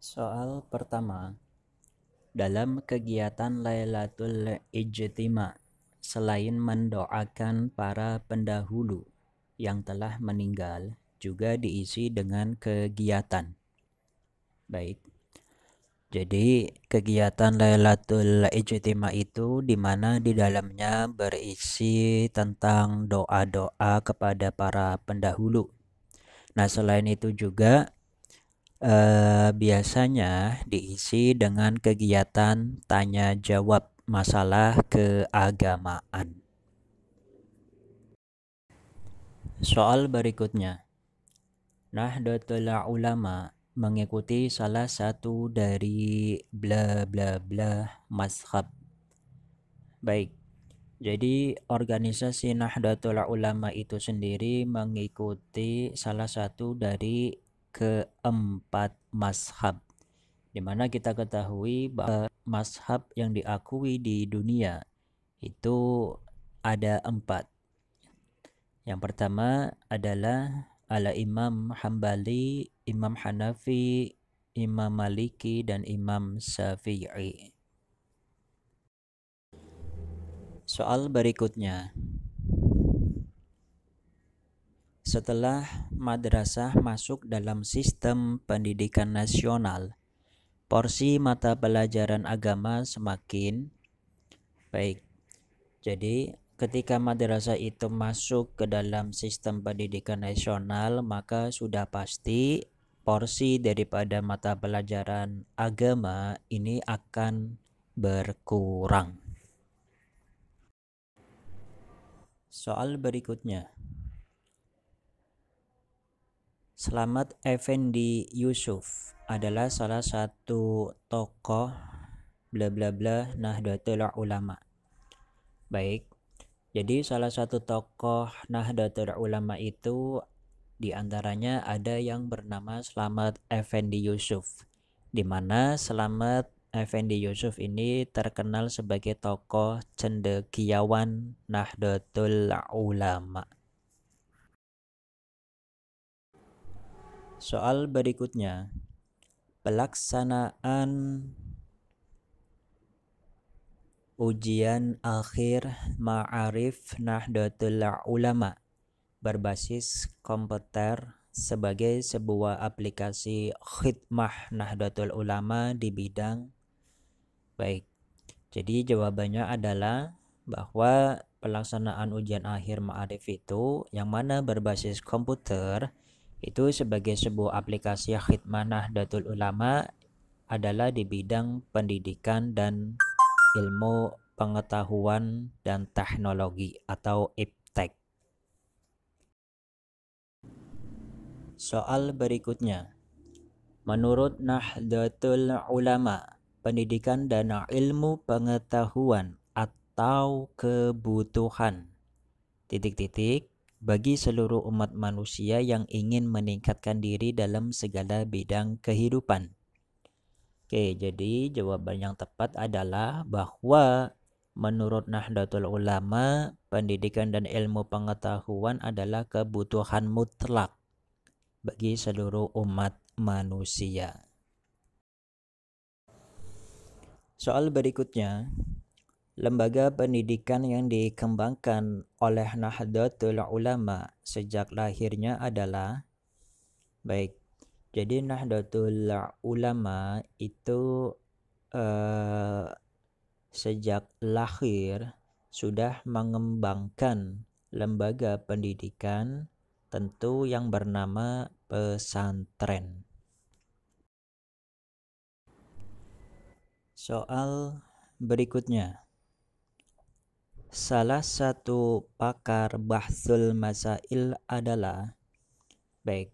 Soal pertama, dalam kegiatan Lailatul Ijtima, selain mendoakan para pendahulu yang telah meninggal, juga diisi dengan kegiatan. Baik, jadi kegiatan Lailatul Ijtima itu di mana di dalamnya berisi tentang doa-doa kepada para pendahulu. Nah, selain itu juga biasanya diisi dengan kegiatan tanya jawab masalah keagamaan. Soal berikutnya, Nahdlatul Ulama mengikuti salah satu dari bla bla bla mazhab. Baik, jadi organisasi Nahdlatul Ulama itu sendiri mengikuti salah satu dari keempat mazhab, di mana kita ketahui bahwa mazhab yang diakui di dunia itu ada 4. Yang pertama adalah Al-Imam Hambali, Imam Hanafi, Imam Maliki, dan Imam Syafi'i. Soal berikutnya, setelah madrasah masuk dalam sistem pendidikan nasional, porsi mata pelajaran agama semakin baik. Jadi ketika madrasah itu masuk ke dalam sistem pendidikan nasional, maka sudah pasti porsi daripada mata pelajaran agama ini akan berkurang. Soal berikutnya, Slamet Effendi Yusuf adalah salah satu tokoh bla bla bla Nahdlatul Ulama. Baik, jadi salah satu tokoh Nahdlatul Ulama itu diantaranya ada yang bernama Slamet Effendi Yusuf, di mana Slamet Effendi Yusuf ini terkenal sebagai tokoh cendekiawan Nahdlatul Ulama. Soal berikutnya, pelaksanaan ujian akhir Ma'arif Nahdlatul Ulama berbasis komputer sebagai sebuah aplikasi khidmah Nahdlatul Ulama di bidang baik. Jadi jawabannya adalah bahwa pelaksanaan ujian akhir Ma'arif itu yang mana berbasis komputer itu sebagai sebuah aplikasi khidmah Nahdlatul Ulama adalah di bidang pendidikan dan ilmu pengetahuan dan teknologi atau IPTEK. Soal berikutnya, menurut Nahdlatul Ulama, pendidikan dan ilmu pengetahuan atau kebutuhan titik-titik bagi seluruh umat manusia yang ingin meningkatkan diri dalam segala bidang kehidupan. Oke, jadi jawaban yang tepat adalah bahwa menurut Nahdlatul Ulama, pendidikan dan ilmu pengetahuan adalah kebutuhan mutlak bagi seluruh umat manusia. Soal berikutnya, lembaga pendidikan yang dikembangkan oleh Nahdlatul Ulama sejak lahirnya adalah baik. Jadi Nahdlatul Ulama itu sejak lahir sudah mengembangkan lembaga pendidikan tentu yang bernama pesantren. Soal berikutnya, salah satu pakar bahsul masail adalah baik.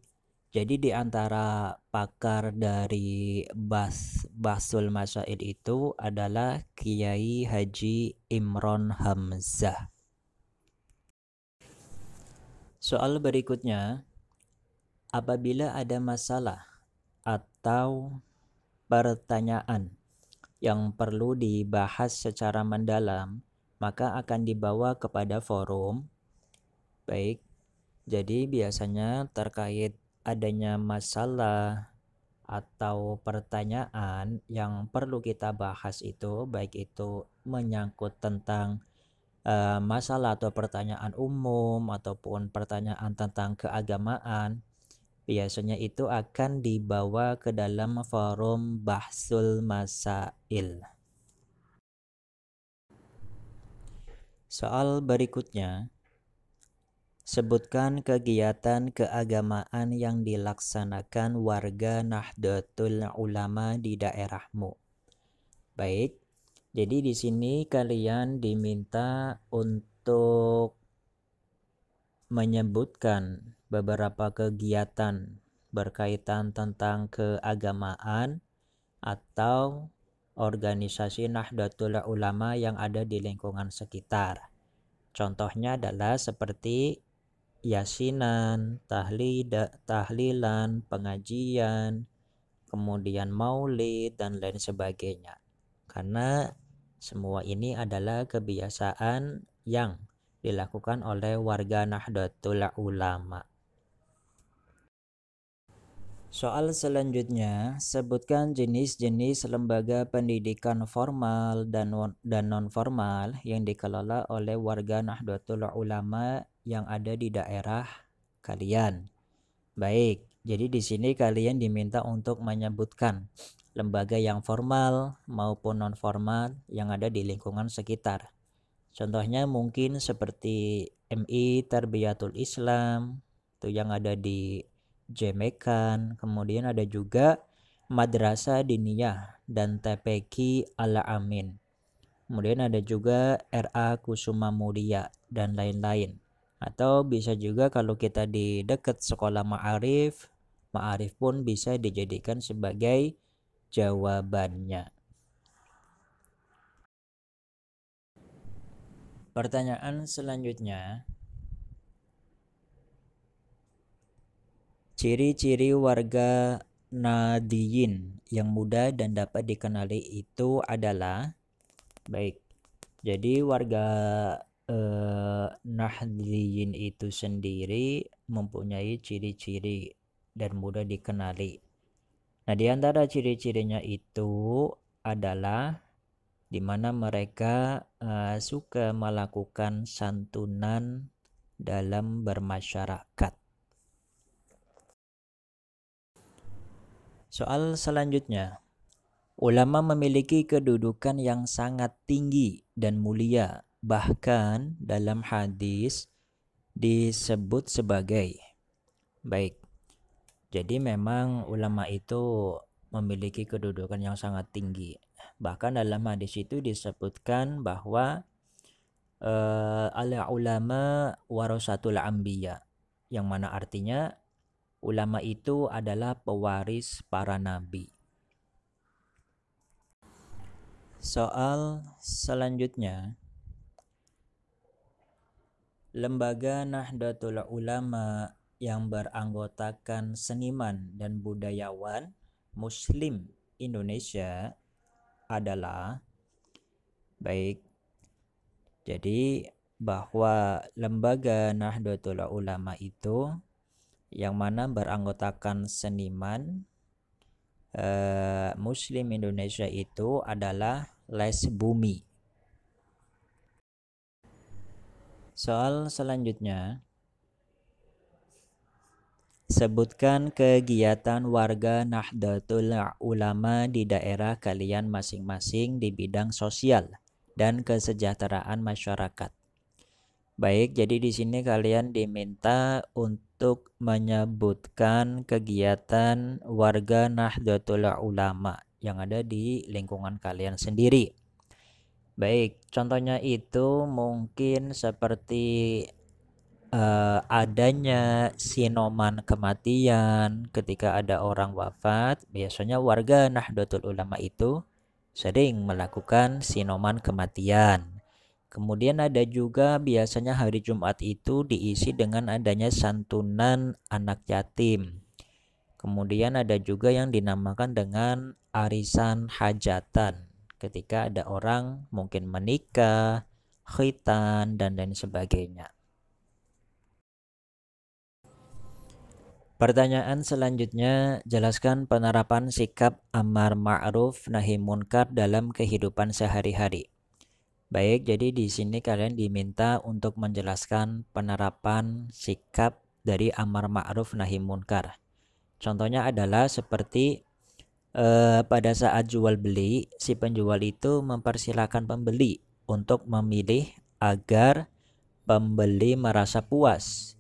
Jadi di antara pakar dari bahsul masail itu adalah Kiai Haji Imron Hamzah. Soal berikutnya, apabila ada masalah atau pertanyaan yang perlu dibahas secara mendalam, maka akan dibawa kepada forum. Baik, jadi biasanya terkait adanya masalah atau pertanyaan yang perlu kita bahas itu, baik itu menyangkut tentang masalah atau pertanyaan umum ataupun pertanyaan tentang keagamaan, biasanya itu akan dibawa ke dalam forum bahsul masail. Soal berikutnya, sebutkan kegiatan keagamaan yang dilaksanakan warga Nahdlatul Ulama di daerahmu. Baik, jadi di sini kalian diminta untuk menyebutkan beberapa kegiatan berkaitan tentang keagamaan atau organisasi Nahdlatul Ulama yang ada di lingkungan sekitar. Contohnya adalah seperti yasinan, tahlilan, pengajian, kemudian maulid, dan lain sebagainya. Karena semua ini adalah kebiasaan yang dilakukan oleh warga Nahdlatul Ulama. Soal selanjutnya, sebutkan jenis-jenis lembaga pendidikan formal dan non-formal yang dikelola oleh warga Nahdlatul Ulama yang ada di daerah kalian. Baik, jadi di sini kalian diminta untuk menyebutkan lembaga yang formal maupun non-formal yang ada di lingkungan sekitar. Contohnya mungkin seperti MI Tarbiyatul Islam, itu yang ada di Jemekan, kemudian ada juga Madrasah Diniyah dan TPQ Al-Amin. Kemudian ada juga RA Kusuma Mulia dan lain-lain. Atau bisa juga kalau kita di dekat sekolah Ma'arif, Ma'arif pun bisa dijadikan sebagai jawabannya. Pertanyaan selanjutnya, ciri-ciri warga Nahdiyin yang mudah dan dapat dikenali itu adalah, baik, jadi warga Nahdiyin itu sendiri mempunyai ciri-ciri dan mudah dikenali. Nah, di antara ciri-cirinya itu adalah di mana mereka suka melakukan santunan dalam bermasyarakat. Soal selanjutnya, ulama memiliki kedudukan yang sangat tinggi dan mulia, bahkan dalam hadis disebut sebagai, baik, jadi memang ulama itu memiliki kedudukan yang sangat tinggi. Bahkan dalam hadis itu disebutkan bahwa al-ulama warasatul anbiya, yang mana artinya ulama itu adalah pewaris para nabi. Soal selanjutnya, lembaga Nahdlatul Ulama yang beranggotakan seniman dan budayawan Muslim Indonesia adalah, baik, jadi bahwa lembaga Nahdlatul Ulama itu yang mana beranggotakan seniman Muslim Indonesia itu adalah Les Bumi. Soal selanjutnya, sebutkan kegiatan warga Nahdlatul Ulama di daerah kalian masing-masing di bidang sosial dan kesejahteraan masyarakat. Baik, jadi di sini kalian diminta untuk menyebutkan kegiatan warga Nahdlatul Ulama yang ada di lingkungan kalian sendiri. Baik, contohnya itu mungkin seperti adanya sinoman kematian ketika ada orang wafat. Biasanya warga Nahdlatul Ulama itu sering melakukan sinoman kematian. Kemudian ada juga biasanya hari Jumat itu diisi dengan adanya santunan anak yatim. Kemudian ada juga yang dinamakan dengan arisan hajatan ketika ada orang mungkin menikah, khitan, dan lain sebagainya. Pertanyaan selanjutnya, jelaskan penerapan sikap amar ma'ruf nahi munkar dalam kehidupan sehari-hari. Baik, jadi di sini kalian diminta untuk menjelaskan penerapan sikap dari amar ma'ruf nahi munkar. Contohnya adalah seperti pada saat jual beli, si penjual itu mempersilahkan pembeli untuk memilih agar pembeli merasa puas.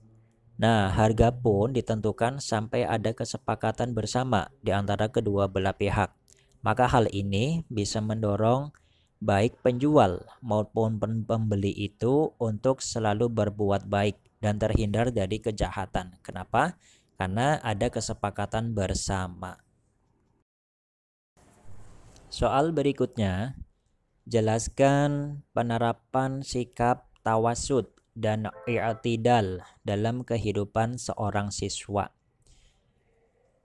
Nah, harga pun ditentukan sampai ada kesepakatan bersama di antara kedua belah pihak. Maka hal ini bisa mendorong baik penjual maupun pembeli itu untuk selalu berbuat baik dan terhindar dari kejahatan. Kenapa? Karena ada kesepakatan bersama. Soal berikutnya, jelaskan penerapan sikap tawasud dan i'tidal dalam kehidupan seorang siswa.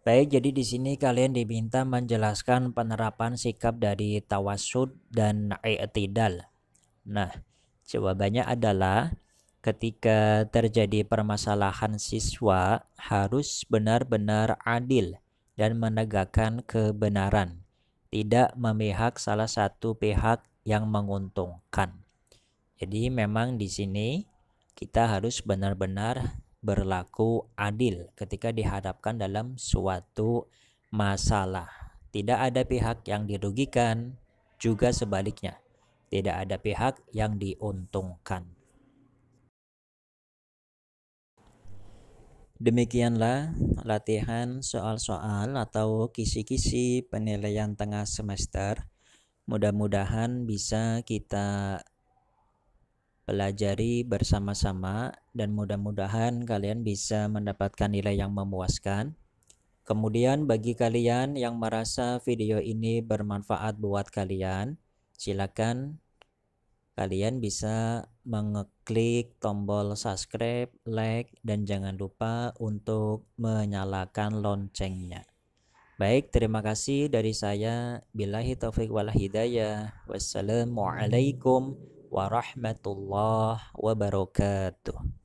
Baik, jadi di sini kalian diminta menjelaskan penerapan sikap dari tawasud dan i'tidal. Nah, jawabannya adalah ketika terjadi permasalahan, siswa harus benar-benar adil dan menegakkan kebenaran, tidak memihak salah satu pihak yang menguntungkan. Jadi memang di sini kita harus benar-benar berlaku adil ketika dihadapkan dalam suatu masalah. Tidak ada pihak yang dirugikan, juga sebaliknya. Tidak ada pihak yang diuntungkan. Demikianlah latihan soal-soal atau kisi-kisi penilaian tengah semester. Mudah-mudahan bisa kita pelajari bersama-sama dan mudah-mudahan kalian bisa mendapatkan nilai yang memuaskan. Kemudian bagi kalian yang merasa video ini bermanfaat buat kalian, silakan kalian bisa mengeklik tombol subscribe, like, dan jangan lupa untuk menyalakan loncengnya. Baik, terima kasih dari saya. Billahi taufiq wal hidayah. Wassalamualaikum warahmatullahi wabarakatuh.